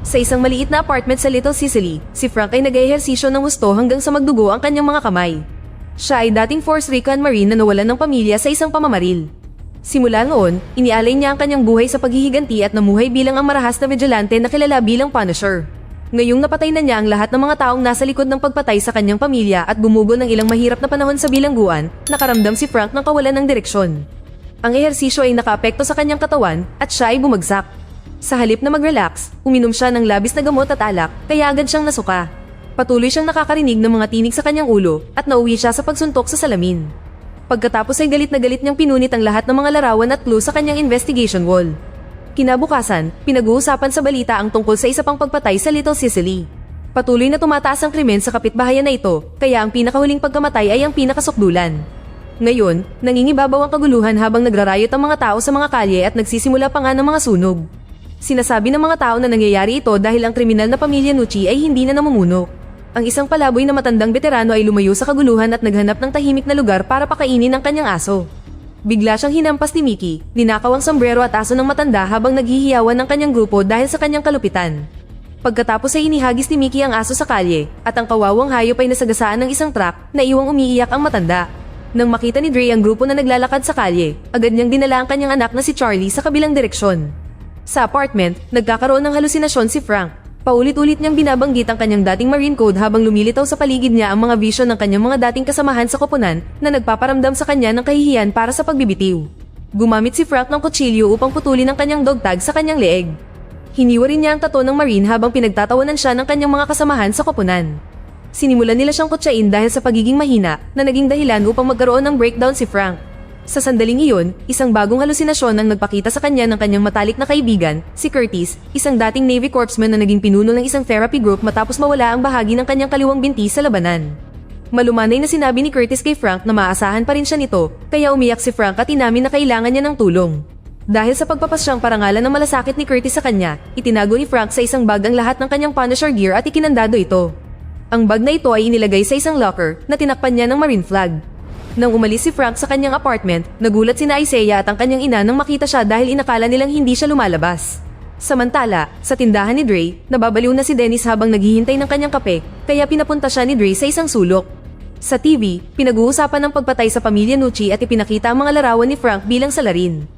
Sa isang maliit na apartment sa Little Sicily, si Frank ay nag-ehersisyo ng husto hanggang sa magdugo ang kanyang mga kamay. Siya ay dating Force Recon Marine na nawalan ng pamilya sa isang pamamaril. Simula noon, inialay niya ang kanyang buhay sa paghihiganti at namuhay bilang ang marahas na vigilante na kilala bilang Punisher. Ngayong napatay na niya ang lahat ng mga taong nasa likod ng pagpatay sa kanyang pamilya at bumugo ng ilang mahirap na panahon sa bilangguan, nakaramdam si Frank ng kawalan ng direksyon. Ang ehersisyo ay nakaapekto sa kanyang katawan at siya ay bumagsak. Sa halip na mag-relax, uminom siya ng labis na gamot at alak, kaya agad siyang nasuka. Patuloy siyang nakakarinig ng mga tinig sa kanyang ulo at nauwi siya sa pagsuntok sa salamin. Pagkatapos ay galit na galit niyang pinunit ang lahat ng mga larawan at clue sa kanyang investigation wall. Kinabukasan, pinag-uusapan sa balita ang tungkol sa isa pang pagpatay sa Little Sicily. Patuloy na tumataas ang krimen sa kapitbahayan na ito, kaya ang pinakahuling pagkamatay ay ang pinakasukdulan. Ngayon, nangingibabaw ang kaguluhan habang nagrarayot ang mga tao sa mga kalye at nagsisimula pa nga ng mga sunog. Sinasabi ng mga tao na nangyayari ito dahil ang kriminal na pamilya Nucci ay hindi na namumuno. Ang isang palaboy na matandang veterano ay lumayo sa kaguluhan at naghanap ng tahimik na lugar para pakainin ang kanyang aso. Bigla siyang hinampas ni Mickey, ninakaw ang sombrero at aso ng matanda habang naghihiyawan ng kanyang grupo dahil sa kanyang kalupitan. Pagkatapos ay inihagis ni Mickey ang aso sa kalye at ang kawawang hayop ay nasagasaan ng isang truck na iwang umiiyak ang matanda. Nang makita ni Dre ang grupo na naglalakad sa kalye, agad niyang dinala ang kanyang anak na si Charlie sa kabilang direksyon. Sa apartment, nagkakaroon ng halusinasyon si Frank. Paulit-ulit niyang binabanggit ang kanyang dating Marine Code habang lumilitaw sa paligid niya ang mga vision ng kanyang mga dating kasamahan sa koponan na nagpaparamdam sa kanya ng kahihiyan para sa pagbibitiw. Gumamit si Frank ng kutsilyo upang putulin ang kanyang dog tag sa kanyang leeg. Hiniwa rin niya ang tato ng Marine habang pinagtatawanan siya ng kanyang mga kasamahan sa koponan. Sinimulan nila siyang kutsain dahil sa pagiging mahina na naging dahilan upang magkaroon ng breakdown si Frank. Sa sandaling iyon, isang bagong halusinasyon ang nagpakita sa kanya ng kanyang matalik na kaibigan, si Curtis, isang dating Navy corpsman na naging pinuno ng isang therapy group matapos mawala ang bahagi ng kanyang kaliwang binti sa labanan. Malumanay na sinabi ni Curtis kay Frank na maaasahan pa rin siya nito, kaya umiyak si Frank at inamin na kailangan niya ng tulong. Dahil sa pagpapasyang parangalan ng malasakit ni Curtis sa kanya, itinago ni Frank sa isang bag ang lahat ng kanyang Punisher gear at ikinandado ito. Ang bag na ito ay inilagay sa isang locker na tinakpan niya ng Marine flag. Nang umalis si Frank sa kanyang apartment, nagulat sina Isaiah at ang kanyang ina nang makita siya dahil inakala nilang hindi siya lumalabas. Samantala, sa tindahan ni Dre, nababaliw na si Dennis habang naghihintay ng kanyang kape, kaya pinapunta siya ni Dre sa isang sulok. Sa TV, pinag-uusapan ng pagpatay sa pamilya Nucci at ipinakita ang mga larawan ni Frank bilang salarin.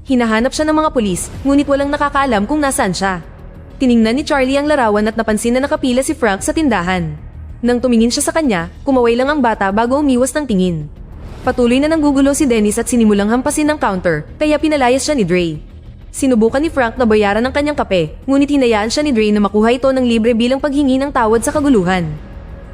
Hinahanap siya ng mga pulis, ngunit walang nakakaalam kung nasaan siya. Tiningnan ni Charlie ang larawan at napansin na nakapila si Frank sa tindahan. Nang tumingin siya sa kanya, kumaway lang ang bata bago umiwas ng tingin. Patuloy na nanggugulo si Dennis at sinimulang hampasin ng counter, kaya pinalayas siya ni Dre. Sinubukan ni Frank na bayaran ng kanyang kape, ngunit hinayaan siya ni Dre na makuha ito ng libre bilang paghingi ng tawad sa kaguluhan.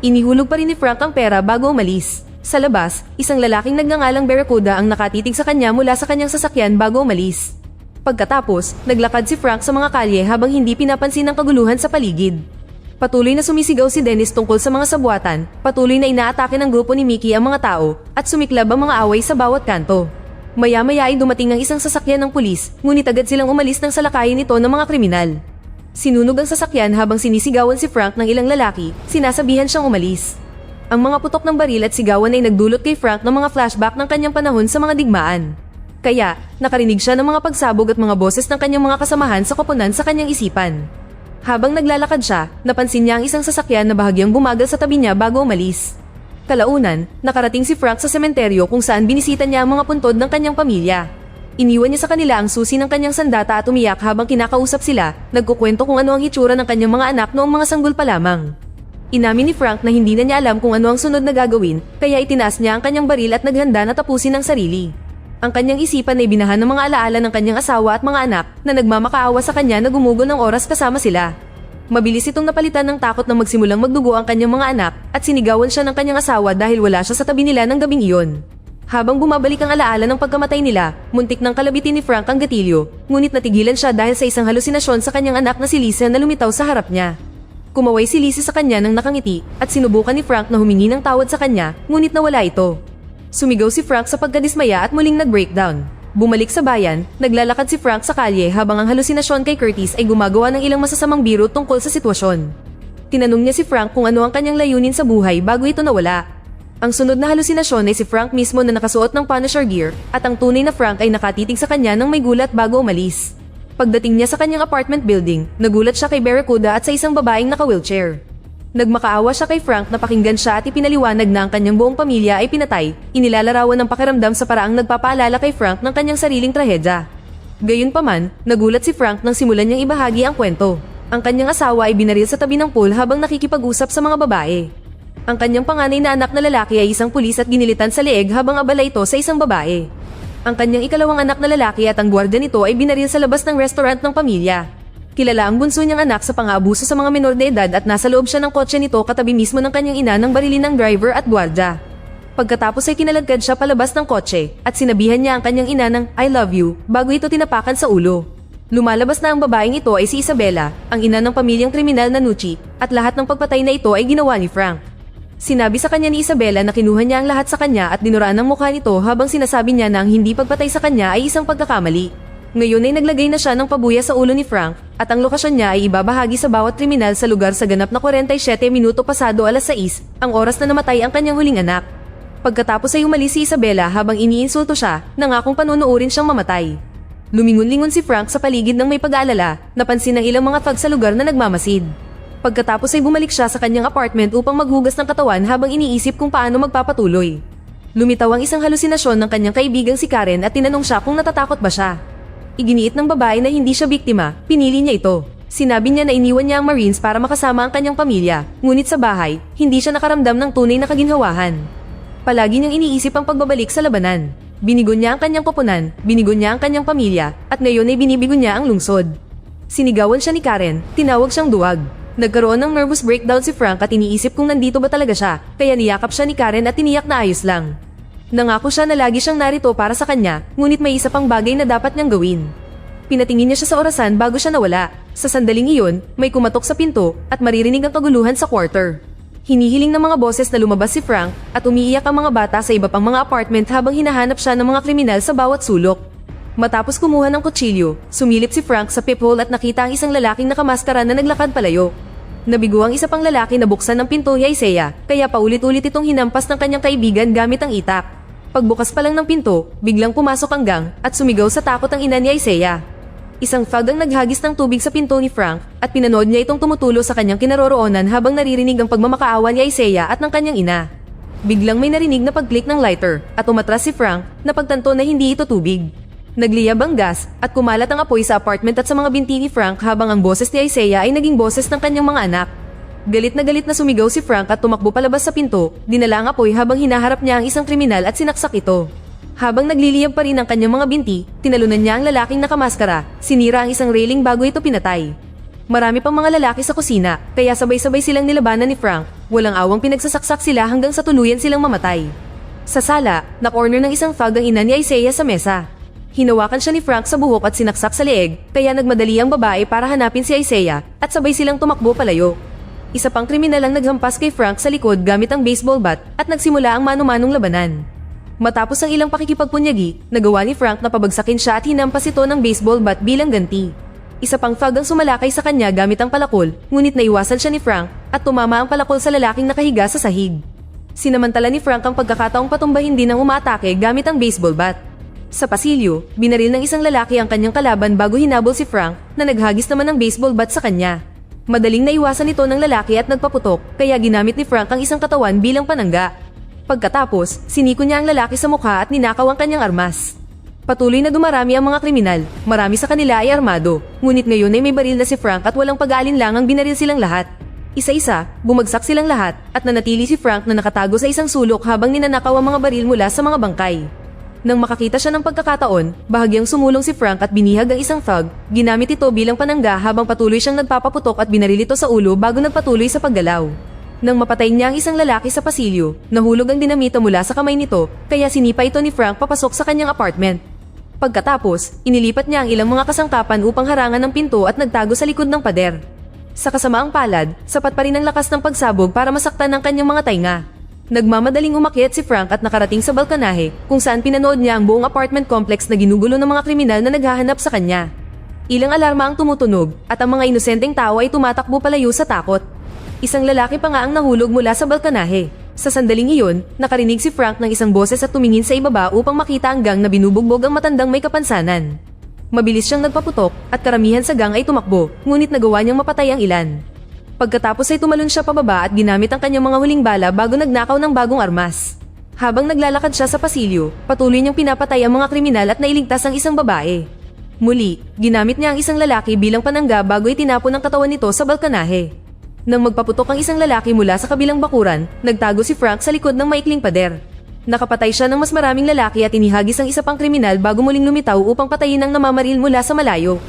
Inihulog pa rin ni Frank ang pera bago umalis. Sa labas, isang lalaking nagngangalang Barracuda ang nakatitig sa kanya mula sa kanyang sasakyan bago umalis. Pagkatapos, naglakad si Frank sa mga kalye habang hindi pinapansin ang kaguluhan sa paligid. Patuloy na sumisigaw si Dennis tungkol sa mga sabuatan, patuloy na inaatake ng grupo ni Mickey ang mga tao, at sumiklab ang mga away sa bawat kanto. Maya-maya ay dumating ang isang sasakyan ng pulis, ngunit agad silang umalis ng salakayin nito ng mga kriminal. Sinunog ang sasakyan habang sinisigawan si Frank ng ilang lalaki, sinasabihan siyang umalis. Ang mga putok ng baril at sigawan ay nagdulot kay Frank ng mga flashback ng kanyang panahon sa mga digmaan. Kaya, nakarinig siya ng mga pagsabog at mga boses ng kanyang mga kasamahan sa koponan sa kanyang isipan. Habang naglalakad siya, napansin niya ang isang sasakyan na bahagyang bumagal sa tabi niya bago umalis. Kalaunan, nakarating si Frank sa sementeryo kung saan binisita niya ang mga puntod ng kanyang pamilya. Iniwan niya sa kanila ang susi ng kanyang sandata at umiyak habang kinakausap sila, nagkukwento kung ano ang itsura ng kanyang mga anak noong mga sanggol pa lamang. Inamin ni Frank na hindi na niya alam kung ano ang sunod na gagawin, kaya itinaas niya ang kanyang baril at naghanda na tapusin ang sarili. Ang kanyang isipan ay binahan ng mga alaala ng kanyang asawa at mga anak na nagmamakaawa sa kanya na gumugo ng oras kasama sila. Mabilis itong napalitan ng takot na magsimulang magdugo ang kanyang mga anak at sinigawan siya ng kanyang asawa dahil wala siya sa tabi nila ng gabing iyon. Habang bumabalik ang alaala ng pagkamatay nila, muntik nang kalabitin ni Frank ang gatilyo, ngunit natigilan siya dahil sa isang halusinasyon sa kanyang anak na si Lisa na lumitaw sa harap niya. Kumaway si Lisa sa kanya nang nakangiti at sinubukan ni Frank na humingi ng tawad sa kanya, ngunit nawala ito. Sumigaw si Frank sa pagkadismaya at muling nag-breakdown. Bumalik sa bayan, naglalakad si Frank sa kalye habang ang halusinasyon kay Curtis ay gumagawa ng ilang masasamang biro tungkol sa sitwasyon. Tinanong niya si Frank kung ano ang kanyang layunin sa buhay bago ito nawala. Ang sunod na halusinasyon ay si Frank mismo na nakasuot ng Punisher gear at ang tunay na Frank ay nakatitig sa kanya nang may gulat bago umalis. Pagdating niya sa kanyang apartment building, nagulat siya kay Barracuda at sa isang babaeng naka-wheelchair. Nagmakaawa siya kay Frank na pakinggan siya at ipinaliwanag na ang kanyang buong pamilya ay pinatay, inilalarawan ng pakiramdam sa paraang nagpapaalala kay Frank ng kanyang sariling trahedya. Gayunpaman, nagulat si Frank nang simulan niyang ibahagi ang kwento. Ang kanyang asawa ay binaril sa tabi ng pool habang nakikipag-usap sa mga babae. Ang kanyang panganay na anak na lalaki ay isang pulis at ginilitan sa leeg habang abala ito sa isang babae. Ang kanyang ikalawang anak na lalaki at ang gwardiya nito ay binaril sa labas ng restaurant ng pamilya. Kilala ang bunso niyang anak sa pang-aabuso sa mga menor de edad at nasa loob siya ng kotse nito katabi mismo ng kanyang ina nang barilin ng driver at gwardiya. Pagkatapos ay kinalagkad siya palabas ng kotse at sinabihan niya ang kanyang ina ng "I love you" bago ito tinapakan sa ulo. Lumalabas na ang babaeng ito ay si Isabela, ang ina ng pamilyang kriminal na Nucci, at lahat ng pagpatay na ito ay ginawa ni Frank. Sinabi sa kanya ni Isabela na kinuha niya ang lahat sa kanya at dinuraan ang mukha nito habang sinasabi niya na ang hindi pagpatay sa kanya ay isang pagkakamali. Ngayon ay naglagay na siya ng pabuya sa ulo ni Frank at ang lokasyon niya ay ibabahagi sa bawat kriminal sa lugar sa ganap na 47 minuto pasado alas 6, ang oras na namatay ang kanyang huling anak. Pagkatapos ay umalis si Isabela habang iniinsulto siya, nangakong panunuurin siyang mamatay. Lumingon-lingon si Frank sa paligid ng may pag-aalala, napansin ng ilang mga thug sa lugar na nagmamasid. Pagkatapos ay bumalik siya sa kanyang apartment upang maghugas ng katawan habang iniisip kung paano magpapatuloy. Lumitaw ang isang halusinasyon ng kanyang kaibigang si Karen at tinanong siya kung natatakot ba siya. Iginiit ng babae na hindi siya biktima, pinili niya ito. Sinabi niya na iniwan niya ang Marines para makasama ang kanyang pamilya, ngunit sa bahay, hindi siya nakaramdam ng tunay na kaginhawahan. Palagi niyang iniisip ang pagbabalik sa labanan. Binigon niya ang kanyang koponan, binigon niya ang kanyang pamilya, at ngayon ay binibigo niya ang lungsod. Sinigawan siya ni Karen, tinawag siyang duwag. Nagkaroon ng nervous breakdown si Frank at iniisip kung nandito ba talaga siya, kaya niyakap siya ni Karen at tiniyak na ayos lang. Nangako siya na lagi siyang narito para sa kanya, ngunit may isa pang bagay na dapat niyang gawin. Pinatingin niya siya sa orasan bago siya nawala. Sa sandaling iyon, may kumatok sa pinto at maririnig ang kaguluhan sa quarter. Hinihiling ng mga boses na lumabas si Frank at umiiyak ang mga bata sa iba pang mga apartment habang hinahanap siya ng mga kriminal sa bawat sulok. Matapos kumuha ng kutsilyo, sumilip si Frank sa peephole at nakita ang isang lalaking nakamaskara na naglakad palayo. Nabigo ang isa pang lalaki na buksan ng pinto ni Isaiah, kaya paulit-ulit itong hinampas ng kanyang kaibigan gamit ang itak. Pagbukas pa lang ng pinto, biglang pumasok ang gang at sumigaw sa takot ang ina ni Isaiah. Isang thug ang naghagis ng tubig sa pinto ni Frank at pinanood niya itong tumutulo sa kanyang kinaroroonan habang naririnig ang pagmamakaawa ni Isaiah at ng kanyang ina. Biglang may narinig na pag-click ng lighter at umatras si Frank na pagtanto na hindi ito tubig. Nagliyab ang gas at kumalat ang apoy sa apartment at sa mga binti ni Frank habang ang boses ni Isaiah ay naging boses ng kanyang mga anak. Galit na sumigaw si Frank at tumakbo palabas sa pinto, dinala ang apoy habang hinaharap niya ang isang kriminal at sinaksak ito. Habang nagliliyab pa rin ang kanyang mga binti, tinalunan niya ang lalaking nakamaskara, sinira ang isang railing bago ito pinatay. Marami pang mga lalaki sa kusina, kaya sabay-sabay silang nilabanan ni Frank, walang awang pinagsasaksak sila hanggang sa tuluyan silang mamatay. Sa sala, na-corner ng isang thug ang ina ni Isaiah sa mesa. Hinawakan siya ni Frank sa buhok at sinaksak sa leeg, kaya nagmadali ang babae para hanapin si Isaiah at sabay silang tumakbo palayo. Isa pang kriminal ang naghampas kay Frank sa likod gamit ang baseball bat at nagsimula ang mano-manong labanan. Matapos ang ilang pakikipagpunyagi, nagawa ni Frank na pabagsakin siya at hinampas ito ng baseball bat bilang ganti. Isa pang thug ang sumalakay sa kanya gamit ang palakol, ngunit naiwasan siya ni Frank at tumama ang palakol sa lalaking nakahiga sa sahig. Sinamantala ni Frank ang pagkakataong patumbahin din ng umaatake gamit ang baseball bat. Sa pasilyo, binaril ng isang lalaki ang kanyang kalaban bago hinabol si Frank na naghagis naman ng baseball bat sa kanya. Madaling naiwasan ito ng lalaki at nagpaputok, kaya ginamit ni Frank ang isang katawan bilang panangga. Pagkatapos, siniko niya ang lalaki sa mukha at ninakaw ang kanyang armas. Patuloy na dumarami ang mga kriminal, marami sa kanila ay armado, ngunit ngayon ay may baril na si Frank at walang pag-aalinlangang binaril silang lahat. Isa-isa, bumagsak silang lahat at nanatili si Frank na nakatago sa isang sulok habang ninanakaw ang mga baril mula sa mga bangkay. Nang makakita siya ng pagkakataon, bahagyang sumulong si Frank at binihag ang isang thug, ginamit ito bilang panangga habang patuloy siyang nagpapaputok at binaril ito sa ulo bago nagpatuloy sa paggalaw. Nang mapatay niya ang isang lalaki sa pasilyo, nahulog ang dinamita mula sa kamay nito, kaya sinipa ito ni Frank papasok sa kanyang apartment. Pagkatapos, inilipat niya ang ilang mga kasangkapan upang harangan ng pinto at nagtago sa likod ng pader. Sa kasamaang palad, sapat pa rin ang lakas ng pagsabog para masaktan ang kanyang mga tainga. Nagmamadaling umakyat si Frank at nakarating sa balkonahe kung saan pinanood niya ang buong apartment complex na ginugulo ng mga kriminal na naghahanap sa kanya. Ilang alarma ang tumutunog at ang mga inosenteng tao ay tumatakbo palayo sa takot. Isang lalaki pa nga ang nahulog mula sa balkonahe. Sa sandaling iyon, nakarinig si Frank ng isang boses at tumingin sa ibaba upang makita ang gang na binubugbog ang matandang may kapansanan. Mabilis siyang nagpaputok at karamihan sa gang ay tumakbo, ngunit nagawa niyang mapatay ang ilan. Pagkatapos ay tumalon siya pababa at ginamit ang kanyang mga huling bala bago nagnakaw ng bagong armas. Habang naglalakad siya sa pasilyo, patuloy niyang pinapatay ang mga kriminal at nailigtas ang isang babae. Muli, ginamit niya ang isang lalaki bilang panangga bago itinapon ang katawan nito sa balkonahe. Nang magpaputok ang isang lalaki mula sa kabilang bakuran, nagtago si Frank sa likod ng maikling pader. Nakapatay siya ng mas maraming lalaki at inihagis ang isa pang kriminal bago muling lumitaw upang patayin ang namamaril mula sa malayo.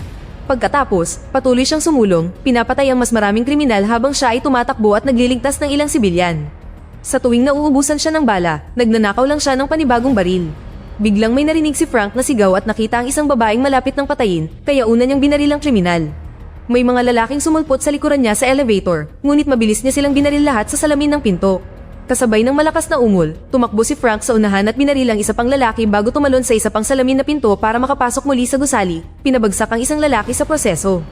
Pagkatapos, patuloy siyang sumulong, pinapatay ang mas maraming kriminal habang siya ay tumatakbo at nagliligtas ng ilang sibilyan. Sa tuwing nauubusan siya ng bala, nagnanakaw lang siya ng panibagong baril. Biglang may narinig si Frank na sigaw at nakita ang isang babaeng malapit ng patayin, kaya una niyang binaril ang kriminal. May mga lalaking sumulpot sa likuran niya sa elevator, ngunit mabilis niya silang binaril lahat sa salamin ng pinto. Kasabay ng malakas na ungol, tumakbo si Frank sa unahan at binaril ang isa pang lalaki bago tumalon sa isa pang salamin na pinto para makapasok muli sa gusali. Pinabagsak ang isang lalaki sa proseso.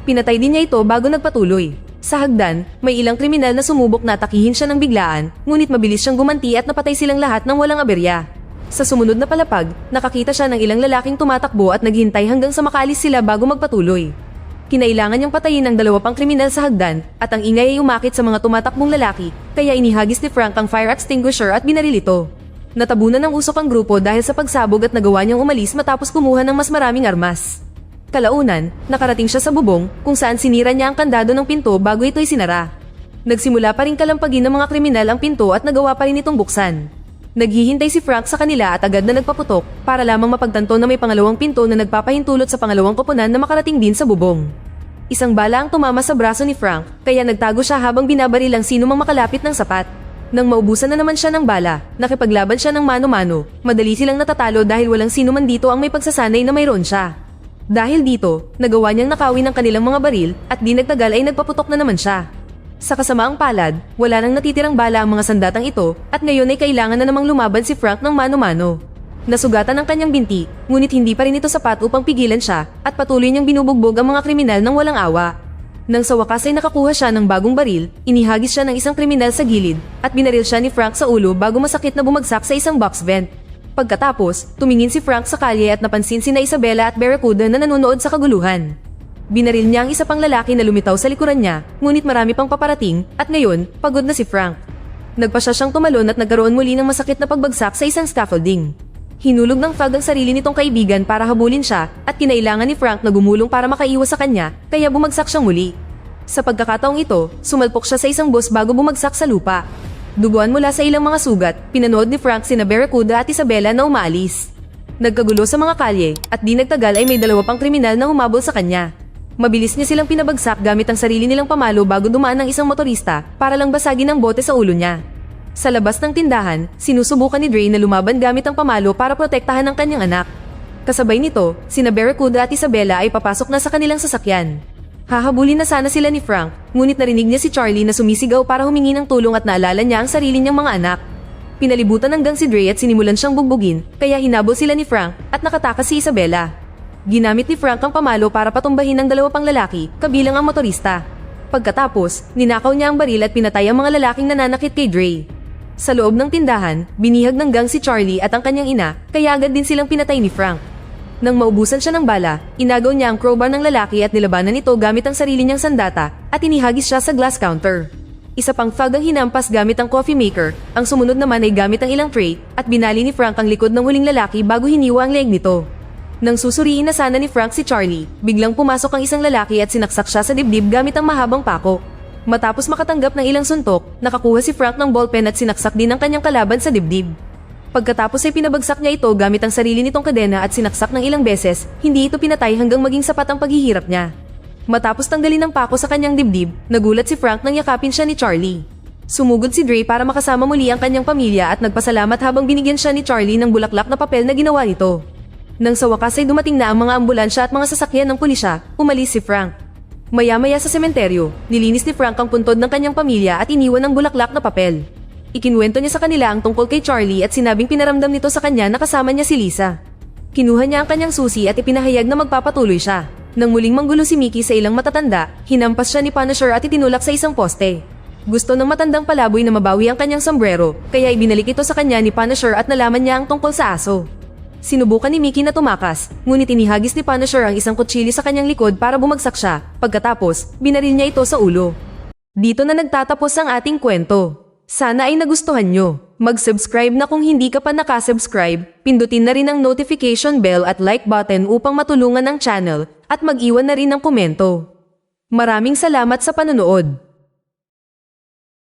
Pinatay din niya ito bago nagpatuloy. Sa hagdan, may ilang kriminal na sumubok na atakihin siya ng biglaan, ngunit mabilis siyang gumanti at napatay silang lahat ng walang aberya. Sa sumunod na palapag, nakakita siya ng ilang lalaking tumatakbo at naghintay hanggang sa makaalis sila bago magpatuloy. Kinailangan niyang patayin ang dalawa pang kriminal sa hagdan at ang ingay ay umakit sa mga tumatakbong lalaki, kaya inihagis ni Frank ang fire extinguisher at binaril ito. Natabunan ng usok ang grupo dahil sa pagsabog at nagawa niyang umalis matapos kumuha ng mas maraming armas. Kalaunan, nakarating siya sa bubong kung saan sinira niya ang kandado ng pinto bago ito'y sinara. Nagsimula pa rin kalampagin ng mga kriminal ang pinto at nagawa pa rin itong buksan. Naghihintay si Frank sa kanila at agad na nagpaputok para lamang mapagtanto na may pangalawang pinto na nagpapahintulot sa pangalawang koponan na makarating din sa bubong. Isang bala ang tumama sa braso ni Frank, kaya nagtago siya habang binabaril ang sino mang makalapit ng sapat. Nang maubusan na naman siya ng bala, nakipaglaban siya ng mano-mano. Madali silang natatalo dahil walang sino man dito ang may pagsasanay na mayroon siya. Dahil dito, nagawa niyang nakawin ang kanilang mga baril at di nagtagal ay nagpaputok na naman siya. Sa kasamaang palad, wala nang natitirang bala ang mga sandatang ito at ngayon ay kailangan na namang lumaban si Frank ng mano-mano. Nasugatan ang kanyang binti, ngunit hindi pa rin ito sapat upang pigilan siya at patuloy niyang binubugbog ang mga kriminal ng walang awa. Nang sa wakas ay nakakuha siya ng bagong baril, inihagis siya ng isang kriminal sa gilid at binaril siya ni Frank sa ulo bago masakit na bumagsak sa isang box vent. Pagkatapos, tumingin si Frank sa kalye at napansin sina Isabela at Barracuda na nanonood sa kaguluhan. Binaril niya ang isa pang lalaki na lumitaw sa likuran niya, ngunit marami pang paparating at ngayon, pagod na si Frank. Nagpasya siyang tumalon at nagkaroon muli ng masakit na pagbagsak sa isang scaffolding. Hinulog ng Fag ang sarili nitong kaibigan para habulin siya at kinailangan ni Frank na gumulong para makaiwas sa kanya, kaya bumagsak siyang muli. Sa pagkakataong ito, sumalpok siya sa isang bus bago bumagsak sa lupa. Duguan mula sa ilang mga sugat, pinanood ni Frank sina Barracuda at Isabela na umaalis. Nagkagulo sa mga kalye at di nagtagal ay may dalawa pang kriminal na humabol sa kanya. Mabilis niya silang pinabagsak gamit ang sarili nilang pamalo bago dumaan ng isang motorista para lang basagin ang bote sa ulo niya. Sa labas ng tindahan, sinusubukan ni Dre na lumaban gamit ang pamalo para protektahan ang kanyang anak. Kasabay nito, sina Barracuda at Isabela ay papasok na sa kanilang sasakyan. Hahabulin na sana sila ni Frank, ngunit narinig niya si Charlie na sumisigaw para humingi ng tulong at naalala niya ang sarili niyang mga anak. Pinalibutan ng gang si Dre at sinimulan siyang bugbugin, kaya hinabol sila ni Frank at nakatakas si Isabela. Ginamit ni Frank ang pamalo para patumbahin ang dalawa pang lalaki, kabilang ang motorista. Pagkatapos, ninakaw niya ang baril at pinatay ang mga lalaking nananakit kay Dre. Sa loob ng tindahan, binihag ng gang si Charlie at ang kanyang ina, kaya agad din silang pinatay ni Frank. Nang maubusan siya ng bala, inagaw niya ang crowbar ng lalaki at nilabanan ito gamit ang sarili niyang sandata at inihagis siya sa glass counter. Isa pang Fag ang hinampas gamit ang coffee maker, ang sumunod naman ay gamit ang ilang tray at binali ni Frank ang likod ng huling lalaki bago hiniwa ang leeg nito. Nang susuriin na sana ni Frank si Charlie, biglang pumasok ang isang lalaki at sinaksak siya sa dibdib gamit ang mahabang pako. Matapos makatanggap ng ilang suntok, nakakuha si Frank ng ballpen at sinaksak din ang kanyang kalaban sa dibdib. Pagkatapos ay pinabagsak niya ito gamit ang sarili nitong kadena at sinaksak ng ilang beses, hindi ito pinatay hanggang maging sapat ang paghihirap niya. Matapos tanggalin ng pako sa kanyang dibdib, nagulat si Frank nang yakapin siya ni Charlie. Sumugod si Dre para makasama muli ang kanyang pamilya at nagpasalamat habang binigyan siya ni Charlie ng bulaklak na papel na ginawa nito. Nang sa wakas ay dumating na ang mga ambulansya at mga sasakyan ng pulisya, umalis si Frank. Maya-maya sa sementeryo, nilinis ni Frank ang puntod ng kanyang pamilya at iniwan ng bulaklak na papel. Ikinuwento niya sa kanila ang tungkol kay Charlie at sinabing pinaramdam nito sa kanya na kasama niya si Lisa. Kinuha niya ang kanyang susi at ipinahayag na magpapatuloy siya. Nang muling manggulo si Mickey sa ilang matatanda, hinampas siya ni Punisher at itinulak sa isang poste. Gusto ng matandang palaboy na mabawi ang kanyang sombrero, kaya ibinalik ito sa kanya ni Punisher at nalaman niya ang tungkol sa aso. Sinubukan ni Mickey na tumakas, ngunit inihagis ni Punisher ang isang kutsilyo sa kanyang likod para bumagsak siya. Pagkatapos, binaril niya ito sa ulo. Dito na nagtatapos ang ating kwento. Sana ay nagustuhan nyo. Mag-subscribe na kung hindi ka pa nakasubscribe, pindutin na rin ang notification bell at like button upang matulungan ang channel, at mag-iwan na rin ng komento. Maraming salamat sa panonood.